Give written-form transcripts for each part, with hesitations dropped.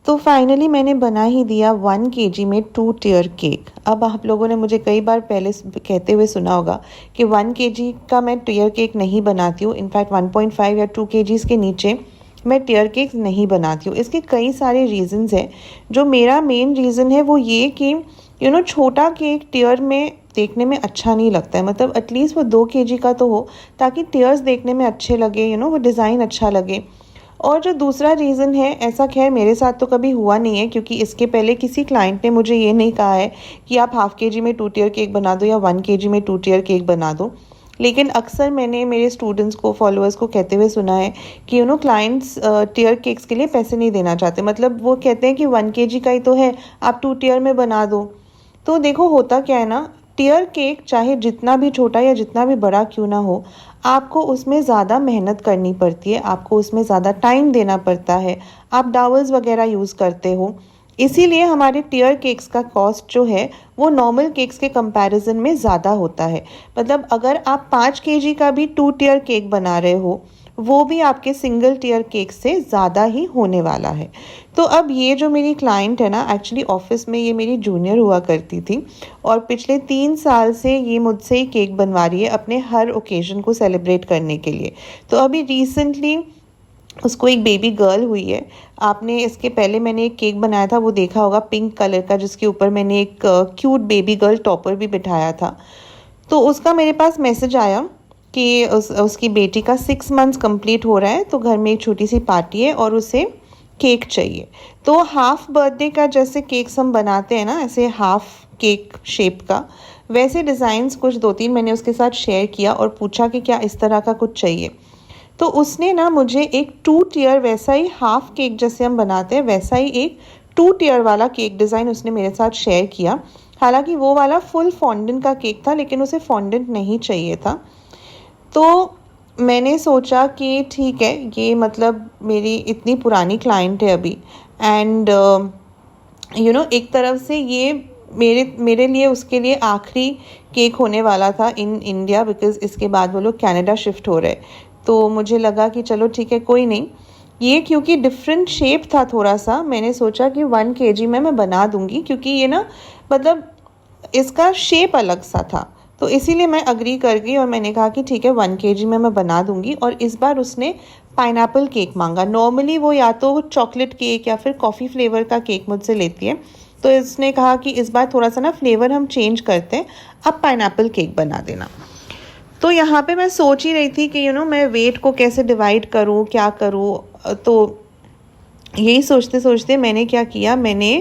तो फाइनली मैंने बना ही दिया 1 kg में 2 tier केक। अब आप लोगों ने मुझे कई बार पहले कहते हुए सुना होगा कि 1 kg का मैं टियर केक नहीं बनाती हूँ। इनफैक्ट 1.5 या 2 kgs के नीचे मैं टियर केक नहीं बनाती हूँ। इसके कई सारे रीज़न्स हैं। जो मेरा मेन रीज़न है वो ये कि छोटा केक टियर में देखने में अच्छा नहीं लगता है। मतलब एटलीस्ट वो 2 kg का तो हो, ताकि टियर्स देखने में अच्छे लगे, वो डिज़ाइन अच्छा लगे। और जो दूसरा रीज़न है, ऐसा खैर मेरे साथ तो कभी हुआ नहीं है, क्योंकि इसके पहले किसी क्लाइंट ने मुझे ये नहीं कहा है कि आप ½ kg में 2 tier केक बना दो या 1 kg में 2 tier केक बना दो। लेकिन अक्सर मैंने मेरे स्टूडेंट्स को, फॉलोअर्स को कहते हुए सुना है कि क्लाइंट्स टियर केक्स के लिए पैसे नहीं देना चाहते। मतलब वो कहते हैं कि 1 kg का ही तो है, आप 2 tier में बना दो। तो देखो होता क्या है ना, टियर केक चाहे जितना भी छोटा या जितना भी बड़ा क्यों ना हो, आपको उसमें ज़्यादा मेहनत करनी पड़ती है, आपको उसमें ज़्यादा टाइम देना पड़ता है, आप डावल्स वगैरह यूज़ करते हो। इसीलिए हमारे टियर केक्स का कॉस्ट जो है वो नॉर्मल केक्स के कंपैरिजन में ज़्यादा होता है। मतलब अगर आप 5 kg का भी 2 tier केक बना रहे हो, वो भी आपके सिंगल टियर केक से ज़्यादा ही होने वाला है। तो अब ये जो मेरी क्लाइंट है ना, एक्चुअली ऑफिस में ये मेरी जूनियर हुआ करती थी और पिछले 3 साल से ये मुझसे ही केक बनवा रही है अपने हर ओकेजन को सेलिब्रेट करने के लिए। तो अभी रिसेंटली उसको एक बेबी गर्ल हुई है। आपने इसके पहले मैंने एक केक बनाया था, वो देखा होगा, पिंक कलर का, जिसके ऊपर मैंने एक क्यूट बेबी गर्ल टॉपर भी बिठाया था। तो उसका मेरे पास मैसेज आया कि उसकी बेटी का 6 months कंप्लीट हो रहा है, तो घर में एक छोटी सी पार्टी है और उसे केक चाहिए। तो हाफ बर्थडे का जैसे केक्स हम बनाते हैं ना, ऐसे हाफ केक शेप का, वैसे डिज़ाइंस कुछ 2-3 मैंने उसके साथ शेयर किया और पूछा कि क्या इस तरह का कुछ चाहिए। तो उसने ना मुझे एक 2 tier, वैसा ही हाफ केक जैसे हम बनाते हैं वैसा ही एक 2 tier वाला केक डिज़ाइन उसने मेरे साथ शेयर किया। हालांकि वो वाला फुल फॉन्डेंट का केक था, लेकिन उसे फॉन्डेंट नहीं चाहिए था। तो मैंने सोचा कि ठीक है, ये मतलब मेरी इतनी पुरानी क्लाइंट है अभी, एंड एक तरफ से ये मेरे लिए उसके लिए आखिरी केक होने वाला था इन इंडिया, बिकॉज़ इसके बाद वो लोग कनाडा शिफ्ट हो रहे। तो मुझे लगा कि चलो ठीक है, कोई नहीं। ये क्योंकि डिफरेंट शेप था थोड़ा सा, मैंने सोचा कि 1 kg में मैं बना दूंगी, क्योंकि ये ना मतलब इसका शेप अलग सा था। तो इसीलिए मैं अग्री कर गई और मैंने कहा कि ठीक है, 1 kg में मैं बना दूंगी। और इस बार उसने पाइनएप्पल केक मांगा। नॉर्मली वो या तो चॉकलेट केक या फिर कॉफ़ी फ्लेवर का केक मुझसे लेती है, तो इसने कहा कि इस बार थोड़ा सा ना फ्लेवर हम चेंज करते हैं, अब पाइनएप्पल केक बना देना। तो यहाँ पे मैं सोच ही रही थी कि मैं वेट को कैसे डिवाइड करूँ, क्या करूँ। तो यही सोचते सोचते मैंने क्या किया, मैंने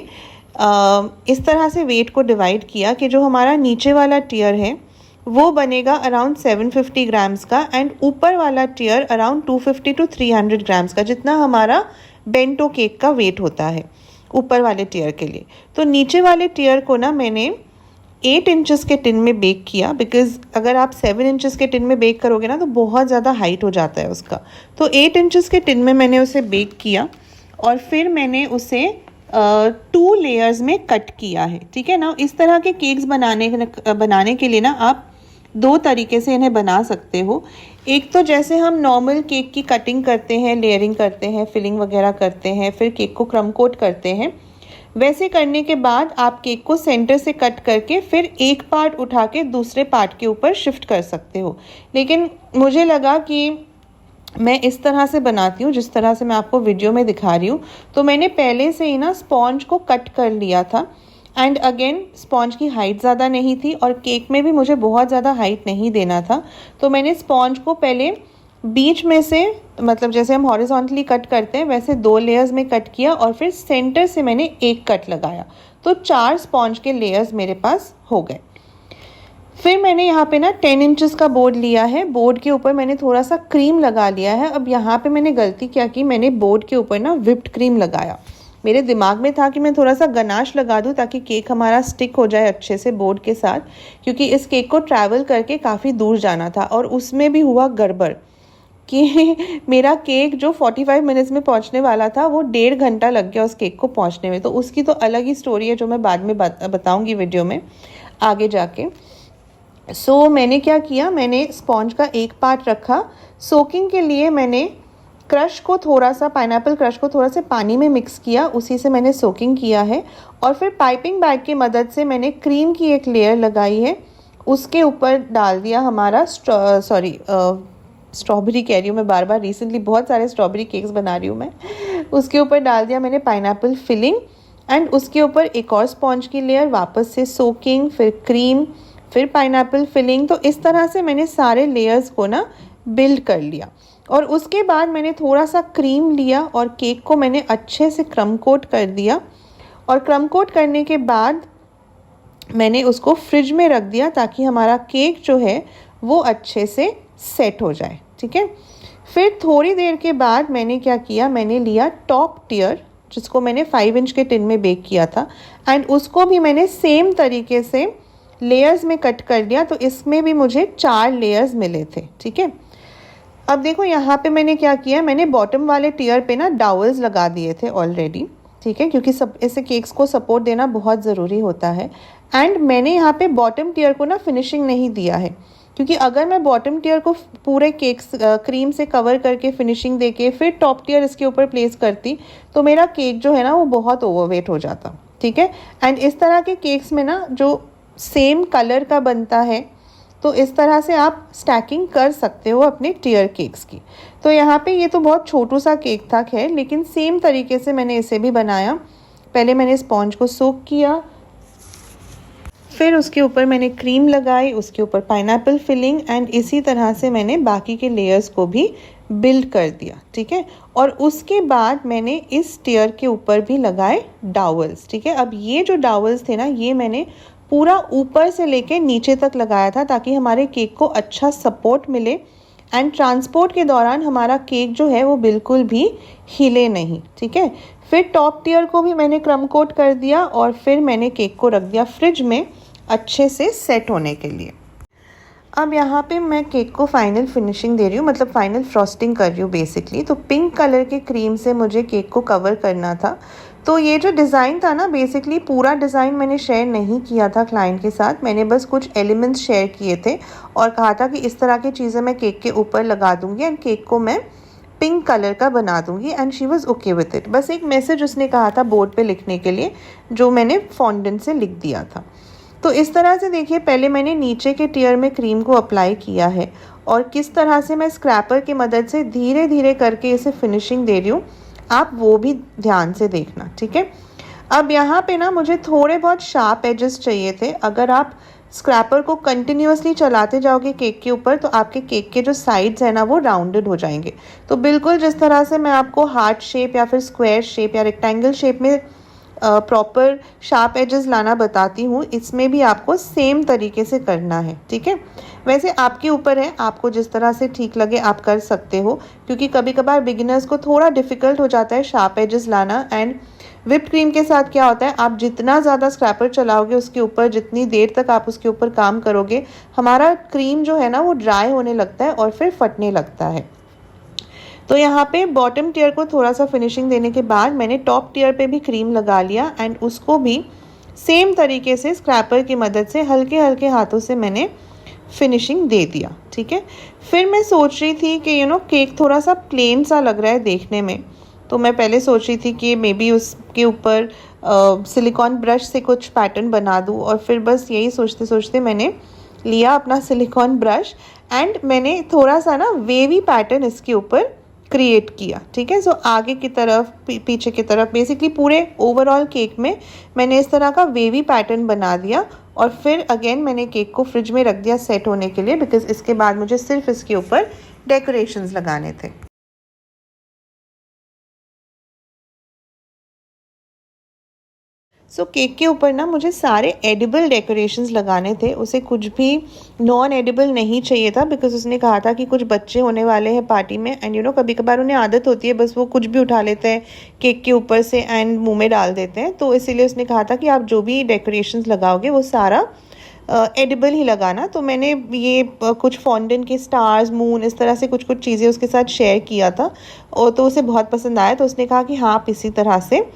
इस तरह से वेट को डिवाइड किया कि जो हमारा नीचे वाला टियर है वो बनेगा अराउंड 750 ग्राम्स का, एंड ऊपर वाला टियर अराउंड 250 to 300 ग्राम्स का, जितना हमारा बेंटो केक का वेट होता है ऊपर वाले टियर के लिए। तो नीचे वाले टियर को ना मैंने 8 इंचेस के टिन में बेक किया, बिकॉज़ अगर आप 7 इंचेस के टिन में बेक करोगे ना तो बहुत ज़्यादा हाइट हो जाता है उसका। तो 8 इंचेस के टिन में मैंने उसे बेक किया और फिर मैंने उसे 2 लेयर्स में कट किया है। ठीक है ना, इस तरह के केक्स बनाने के लिए ना आप 2 तरीके से इन्हें बना सकते हो। एक तो जैसे हम नॉर्मल केक की कटिंग करते हैं, लेयरिंग करते हैं, फिलिंग वगैरह करते हैं, फिर केक को क्रम कोट करते हैं, वैसे करने के बाद आप केक को सेंटर से कट करके फिर एक पार्ट उठा के दूसरे पार्ट के ऊपर शिफ्ट कर सकते हो। लेकिन मुझे लगा कि मैं इस तरह से बनाती हूँ जिस तरह से मैं आपको वीडियो में दिखा रही हूँ। तो मैंने पहले से ही ना स्पॉन्ज को कट कर लिया था, एंड अगेन स्पॉन्ज की हाइट ज़्यादा नहीं थी और केक में भी मुझे बहुत ज़्यादा हाइट नहीं देना था। तो मैंने स्पॉन्ज को पहले बीच में से, मतलब जैसे हम हॉरिजॉन्टली कट करते हैं वैसे 2 लेयर्स में कट किया और फिर सेंटर से मैंने एक कट लगाया। तो 4 स्पॉन्ज के लेयर्स मेरे पास हो गए। फिर मैंने यहाँ पे ना 10 इंचेस का बोर्ड लिया है, बोर्ड के ऊपर मैंने थोड़ा सा क्रीम लगा लिया है। अब यहाँ पे मैंने गलती क्या की, मैंने बोर्ड के ऊपर ना व्हिप्ड क्रीम लगाया। मेरे दिमाग में था कि मैं थोड़ा सा गनाश लगा दूँ ताकि केक हमारा स्टिक हो जाए अच्छे से बोर्ड के साथ, क्योंकि इस केक को ट्रैवल करके काफ़ी दूर जाना था। और उसमें भी हुआ गड़बड़ कि मेरा केक जो 45 मिनट्स में पहुंचने वाला था वो 1.5 घंटा लग गया उस केक को पहुंचने में। तो उसकी तो अलग ही स्टोरी है जो मैं बाद में बताऊंगी वीडियो में आगे जाके। मैंने क्या किया, मैंने स्पॉन्ज का एक पार्ट रखा सोकिंग के लिए। मैंने क्रश को थोड़ा सा, पाइनएप्पल क्रश को थोड़ा सा पानी में मिक्स किया, उसी से मैंने सोकिंग किया है। और फिर पाइपिंग बैग की मदद से मैंने क्रीम की एक लेयर लगाई है, उसके ऊपर डाल दिया हमारा स्ट्रॉबेरी कह रही हूँ मैं बार बार, रिसेंटली बहुत सारे स्ट्रॉबेरी केक्स बना रही हूँ मैं। उसके ऊपर डाल दिया मैंने पाइनएप्पल फिलिंग, एंड उसके ऊपर एक और स्पॉन्ज की लेयर, वापस से सोकिंग, फिर क्रीम, फिर पाइनएप्पल फिलिंग। तो इस तरह से मैंने सारे लेयर्स को ना बिल्ड कर लिया। और उसके बाद मैंने थोड़ा सा क्रीम लिया और केक को मैंने अच्छे से क्रम कोट कर दिया। और क्रम कोट करने के बाद मैंने उसको फ्रिज में रख दिया ताकि हमारा केक जो है वो अच्छे से सेट हो जाए, ठीक है। फिर थोड़ी देर के बाद मैंने क्या किया, मैंने लिया टॉप टियर, जिसको मैंने 5 इंच के टिन में बेक किया था, एंड उसको भी मैंने सेम तरीके से लेयर्स में कट कर दिया। तो इसमें भी मुझे 4 लेयर्स मिले थे, ठीक है। अब देखो यहाँ पे मैंने क्या किया, मैंने बॉटम वाले टियर पे ना डावल्स लगा दिए थे ऑलरेडी, ठीक है, क्योंकि सब ऐसे केक्स को सपोर्ट देना बहुत ज़रूरी होता है। एंड मैंने यहाँ पे बॉटम टियर को ना फिनिशिंग नहीं दिया है, क्योंकि अगर मैं बॉटम टियर को पूरे केक्स क्रीम से कवर करके फिनिशिंग देके फिर टॉप टियर इसके ऊपर प्लेस करती तो मेरा केक जो है ना वो बहुत ओवरवेट हो जाता, ठीक है। एंड इस तरह के केक्स में ना जो सेम कलर का बनता है, तो इस तरह से आप स्टैकिंग कर सकते हो अपने टियर केक्स की। तो यहाँ पे ये तो बहुत छोटू सा केक था खैर, लेकिन सेम तरीके से मैंने इसे भी बनाया। पहले मैंने स्पॉन्ज को सोक किया, फिर उसके ऊपर मैंने क्रीम लगाई, उसके ऊपर पाइनएप्पल फिलिंग, एंड इसी तरह से मैंने बाकी के लेयर्स को भी बिल्ड कर दिया, ठीक है। और उसके बाद मैंने इस टियर के ऊपर भी लगाए डावल्स, ठीक है। अब ये जो डावल्स थे ना, ये मैंने पूरा ऊपर से लेके नीचे तक लगाया था ताकि हमारे केक को अच्छा सपोर्ट मिले, एंड ट्रांसपोर्ट के दौरान हमारा केक जो है वो बिल्कुल भी हिले नहीं, ठीक है। फिर टॉप टियर को भी मैंने क्रम कोट कर दिया और फिर मैंने केक को रख दिया फ्रिज में अच्छे से सेट होने के लिए। अब यहाँ पे मैं केक को फाइनल फिनिशिंग दे रही हूँ, मतलब फाइनल फ्रॉस्टिंग कर रही हूँ बेसिकली। तो पिंक कलर के क्रीम से मुझे केक को कवर करना था। तो ये जो डिज़ाइन था ना, बेसिकली पूरा डिज़ाइन मैंने शेयर नहीं किया था क्लाइंट के साथ, मैंने बस कुछ एलिमेंट्स शेयर किए थे और कहा था कि इस तरह की चीज़ें मैं केक के ऊपर लगा दूँगी एंड केक को मैं पिंक कलर का बना दूँगी, and she was okay with it. बस एक मैसेज उसने कहा था बोर्ड पे लिखने के लिए, जो मैंने फॉन्डेंट से लिख दिया था। तो इस तरह से देखिए, पहले मैंने नीचे के टियर में क्रीम को अप्लाई किया है और किस तरह से मैं स्क्रैपर की मदद से धीरे धीरे करके इसे फिनिशिंग दे रही हूँ, आप वो भी ध्यान से देखना, ठीक है। अब यहाँ पे ना मुझे थोड़े बहुत शार्प एजेस चाहिए थे। अगर आप स्क्रैपर को कंटिन्यूअसली चलाते जाओगे केक के ऊपर तो आपके केक के जो साइड्स हैं ना वो राउंडेड हो जाएंगे। तो बिल्कुल जिस तरह से मैं आपको हार्ट शेप या फिर स्क्वायर शेप या रेक्टेंगल शेप में प्रॉपर शार्प एजेस लाना बताती हूँ, इसमें भी आपको सेम तरीके से करना है, ठीक है। वैसे आपके ऊपर है, आपको जिस तरह से ठीक लगे आप कर सकते हो, क्योंकि कभी कभार बिगिनर्स को थोड़ा डिफ़िकल्ट हो जाता है शार्प एजेस लाना। एंड विप्ड क्रीम के साथ क्या होता है, आप जितना ज़्यादा स्क्रैपर चलाओगे उसके ऊपर, जितनी देर तक आप उसके ऊपर काम करोगे, हमारा क्रीम जो है ना वो ड्राई होने लगता है और फिर फटने लगता है। तो यहाँ पे बॉटम टियर को थोड़ा सा फिनिशिंग देने के बाद मैंने टॉप टियर पे भी क्रीम लगा लिया एंड उसको भी सेम तरीके से स्क्रैपर की मदद से हल्के हल्के हाथों से मैंने फिनिशिंग दे दिया, ठीक है। फिर मैं सोच रही थी कि केक थोड़ा सा प्लेन सा लग रहा है देखने में, तो मैं पहले सोच रही थी कि मे बी उसके ऊपर सिलिकॉन ब्रश से कुछ पैटर्न बना दूँ, और फिर बस यही सोचते सोचते मैंने लिया अपना सिलिकॉन ब्रश एंड मैंने थोड़ा सा ना वेवी पैटर्न इसके ऊपर क्रिएट किया, ठीक है। सो आगे की तरफ पीछे की तरफ बेसिकली पूरे ओवरऑल केक में मैंने इस तरह का वेवी पैटर्न बना दिया और फिर अगेन मैंने केक को फ्रिज में रख दिया सेट होने के लिए, बिकॉज इसके बाद मुझे सिर्फ इसके ऊपर डेकोरेशंस लगाने थे। सो केक के ऊपर ना मुझे सारे एडिबल डेकोरेशंस लगाने थे, उसे कुछ भी नॉन एडिबल नहीं चाहिए था, बिकॉज उसने कहा था कि कुछ बच्चे होने वाले हैं पार्टी में एंड कभी कभार उन्हें आदत होती है बस वो कुछ भी उठा लेते हैं केक के ऊपर से एंड मुंह में डाल देते हैं। तो इसीलिए उसने कहा था कि आप जो भी डेकोरेशंस लगाओगे वो सारा एडिबल ही लगाना। तो मैंने ये कुछ फॉन्डेंट के स्टार्स, मून, इस तरह से कुछ कुछ चीज़ें उसके साथ शेयर किया था और तो उसे बहुत पसंद आया। तो उसने कहा कि हाँ आप इसी तरह से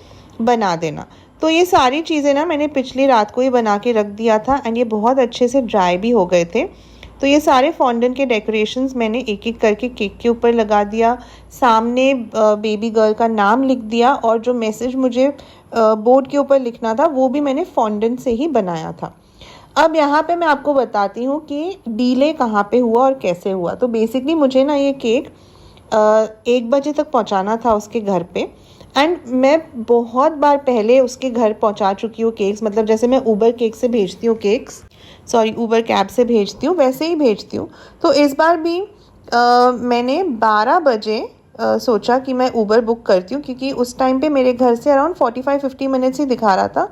बना देना। तो ये सारी चीज़ें ना मैंने पिछली रात को ही बना के रख दिया था एंड ये बहुत अच्छे से ड्राई भी हो गए थे। तो ये सारे फॉन्डेंट के डेकोरेशंस मैंने एक एक करके केक के ऊपर लगा दिया, सामने बेबी गर्ल का नाम लिख दिया, और जो मैसेज मुझे बोर्ड के ऊपर लिखना था वो भी मैंने फॉन्डेंट से ही बनाया था। अब यहाँ पे मैं आपको बताती हूँ कि डिले कहाँ पे हुआ और कैसे हुआ। तो बेसिकली मुझे ना ये केक 1 बजे तक पहुँचाना था उसके घर पे, एंड मैं बहुत बार पहले उसके घर पहुँचा चुकी हूँ केक्स, मतलब जैसे मैं ऊबर केक से भेजती हूँ केक्स, सॉरी ऊबर कैब से भेजती हूँ, वैसे ही भेजती हूँ। तो इस बार भी मैंने 12 बजे सोचा कि मैं ऊबर बुक करती हूँ, क्योंकि उस टाइम पे मेरे घर से अराउंड 45-50 मिनट्स ही दिखा रहा था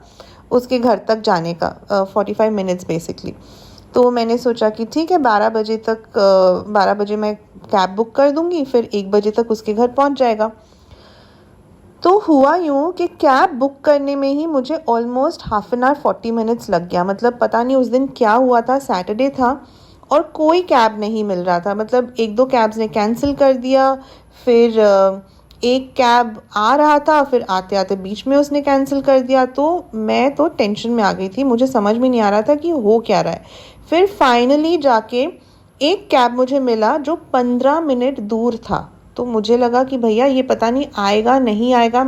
उसके घर तक जाने का, 45 मिनट्स बेसिकली। तो मैंने सोचा कि ठीक है 12 बजे मैं कैब बुक कर दूँगी, फिर 1 बजे तक उसके घर पहुँच जाएगा। तो हुआ यूँ कि कैब बुक करने में ही मुझे almost half an hour 40 minutes लग गया। मतलब पता नहीं उस दिन क्या हुआ था, सैटरडे था और कोई कैब नहीं मिल रहा था। मतलब 1-2 कैब्स ने कैंसिल कर दिया, फिर एक कैब आ रहा था, फिर आते आते बीच में उसने कैंसिल कर दिया। तो मैं तो टेंशन में आ गई थी, मुझे समझ में नहीं आ रहा था कि हो क्या रहा है। फिर फाइनली जाके एक कैब मुझे मिला जो 15 मिनट दूर था। तो मुझे लगा कि भैया ये पता नहीं आएगा नहीं आएगा।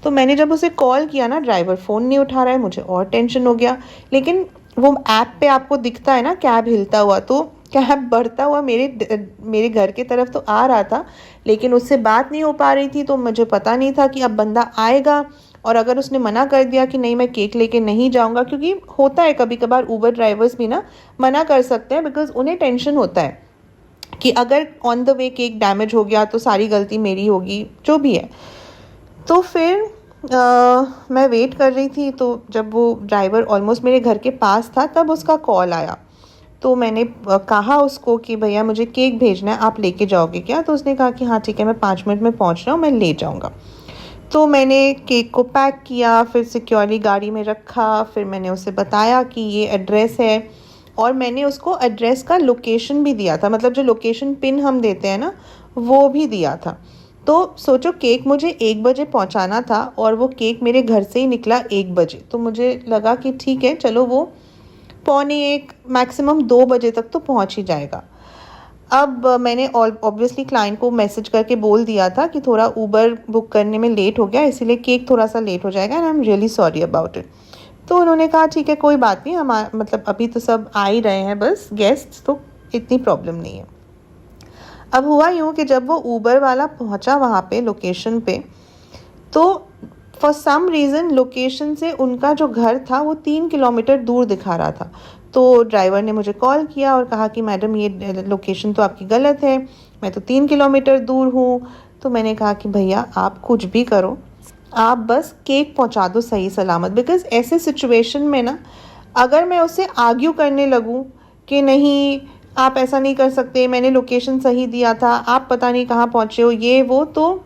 तो मैंने जब उसे कॉल किया ना, ड्राइवर फ़ोन नहीं उठा रहा है, मुझे और टेंशन हो गया। लेकिन वो ऐप पे आपको दिखता है ना कैब हिलता हुआ, तो कैब बढ़ता हुआ मेरे घर की तरफ तो आ रहा था, लेकिन उससे बात नहीं हो पा रही थी। तो मुझे पता नहीं था कि अब बंदा आएगा, और अगर उसने मना कर दिया कि नहीं मैं केक लेके नहीं जाऊँगा, क्योंकि होता है कभी कभार ऊबर ड्राइवर्स भी ना मना कर सकते हैं, बिकॉज़ उन्हें टेंशन होता है कि अगर on the way cake damage हो गया तो सारी गलती मेरी होगी, जो भी है। तो फिर मैं वेट कर रही थी, तो जब वो ड्राइवर ऑलमोस्ट मेरे घर के पास था तब उसका कॉल आया। तो मैंने कहा उसको कि भैया मुझे केक भेजना है, आप लेके जाओगे क्या? तो उसने कहा कि हाँ ठीक है, मैं 5 मिनट में पहुंच रहा हूँ, मैं ले जाऊँगा। तो मैंने केक को पैक किया, फिर सिक्योरली गाड़ी में रखा, फिर मैंने उसे बताया कि ये एड्रेस है, और मैंने उसको एड्रेस का लोकेशन भी दिया था, मतलब जो लोकेशन पिन हम देते हैं ना वो भी दिया था। तो सोचो केक मुझे 1 बजे पहुंचाना था और वो केक मेरे घर से ही निकला 1 बजे। तो मुझे लगा कि ठीक है चलो, वो 1:45 मैक्सिमम 2 बजे तक तो पहुंच ही जाएगा। अब मैंने ऑब्वियसली क्लाइंट को मैसेज करके बोल दिया था कि थोड़ा ऊबर बुक करने में लेट हो गया, इसीलिए केक थोड़ा सा लेट हो जाएगा, and I am really sorry about it. तो उन्होंने कहा ठीक है कोई बात नहीं, हम मतलब अभी तो सब आ ही रहे हैं बस गेस्ट्स, तो इतनी प्रॉब्लम नहीं है। अब हुआ यूँ कि जब वो ऊबर वाला पहुंचा वहाँ पे लोकेशन पे, तो फॉर सम रीज़न लोकेशन से उनका जो घर था वो 3 किलोमीटर दूर दिखा रहा था। तो ड्राइवर ने मुझे कॉल किया और कहा कि मैडम ये लोकेशन तो आपकी गलत है, मैं तो 3 किलोमीटर दूर हूँ। तो मैंने कहा कि भैया आप कुछ भी करो, आप बस केक पहुंचा दो सही सलामत। बिकॉज़ ऐसे सिचुएशन में ना अगर मैं उससे आर्ग्यू करने लगूं कि नहीं आप ऐसा नहीं कर सकते, मैंने लोकेशन सही दिया था, आप पता नहीं कहाँ पहुँचे हो, ये वो, तो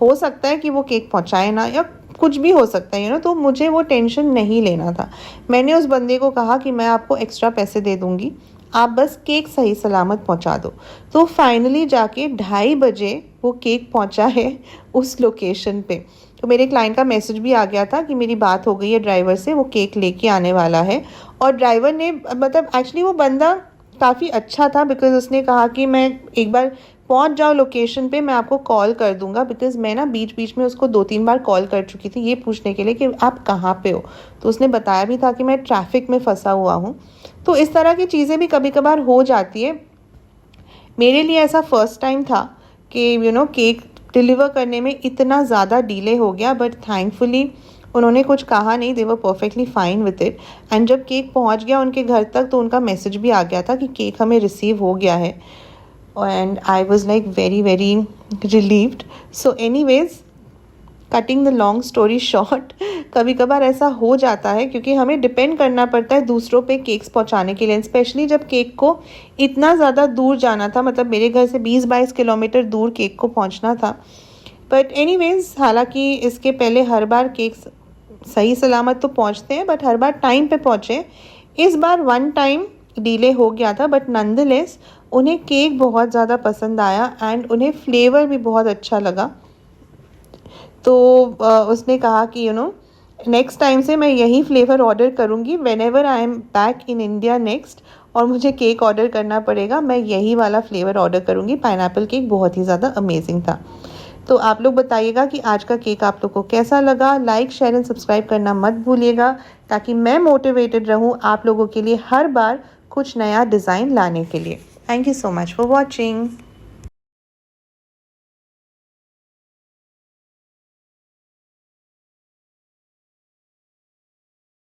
हो सकता है कि वो केक पहुँचाए ना, या कुछ भी हो सकता है तो मुझे वो टेंशन नहीं लेना था। मैंने उस बंदे को कहा कि मैं आपको एक्स्ट्रा पैसे दे दूँगी, आप बस केक सही सलामत पहुँचा दो। तो फाइनली जाके 2:30 बजे वो केक पहुँचा है उस लोकेशन पे। तो मेरे क्लाइंट का मैसेज भी आ गया था कि मेरी बात हो गई है ड्राइवर से, वो केक लेके आने वाला है। और ड्राइवर ने मतलब एक्चुअली वो बंदा काफ़ी अच्छा था, बिकॉज़ उसने कहा कि मैं एक बार पहुंच जाओ लोकेशन पे, मैं आपको कॉल कर दूंगा। बिकॉज़ मैं ना बीच बीच में उसको 2-3 बार कॉल कर चुकी थी ये पूछने के लिए कि आप कहाँ पे हो। तो उसने बताया भी था कि मैं ट्रैफिक में फंसा हुआ हूँ। तो इस तरह की चीज़ें भी कभी कभार हो जाती है। मेरे लिए ऐसा फर्स्ट टाइम था कि केक डिलीवर करने में इतना ज़्यादा डिले हो गया, बट थैंकफुली उन्होंने कुछ कहा नहीं, they were perfectly fine with it. And जब केक पहुंच गया उनके घर तक तो उनका मैसेज भी आ गया था कि केक हमें रिसीव हो गया है, and I was like very very relieved. So anyways, cutting the long story short, कभी कभार ऐसा हो जाता है क्योंकि हमें डिपेंड करना पड़ता है दूसरों पे केक्स पहुंचाने के लिए, स्पेशली जब केक को इतना ज़्यादा दूर जाना था। मतलब मेरे घर से 20-22 किलोमीटर दूर केक को पहुंचना था। बट एनीवेज, हालांकि इसके पहले हर बार केक सही सलामत तो पहुंचते हैं, बट हर बार टाइम पे पहुंचे। इस बार 1 टाइम डिले हो गया था, बट नंदलेस उन्हें केक बहुत ज़्यादा पसंद आया एंड उन्हें फ्लेवर भी बहुत अच्छा लगा। तो उसने कहा कि नेक्स्ट टाइम से मैं यही फ्लेवर ऑर्डर करूँगी whenever I am back in India next. और मुझे केक ऑर्डर करना पड़ेगा, मैं यही वाला फ्लेवर ऑर्डर करूँगी। पाइनएप्पल केक बहुत ही ज़्यादा अमेजिंग था। तो आप लोग बताइएगा कि आज का केक आप लोग को कैसा लगा। लाइक, शेयर एंड सब्सक्राइब करना मत भूलिएगा, ताकि मैं मोटिवेटेड रहूँ आप लोगों के लिए हर बार कुछ नया डिज़ाइन लाने के लिए। Thank you so much for watching.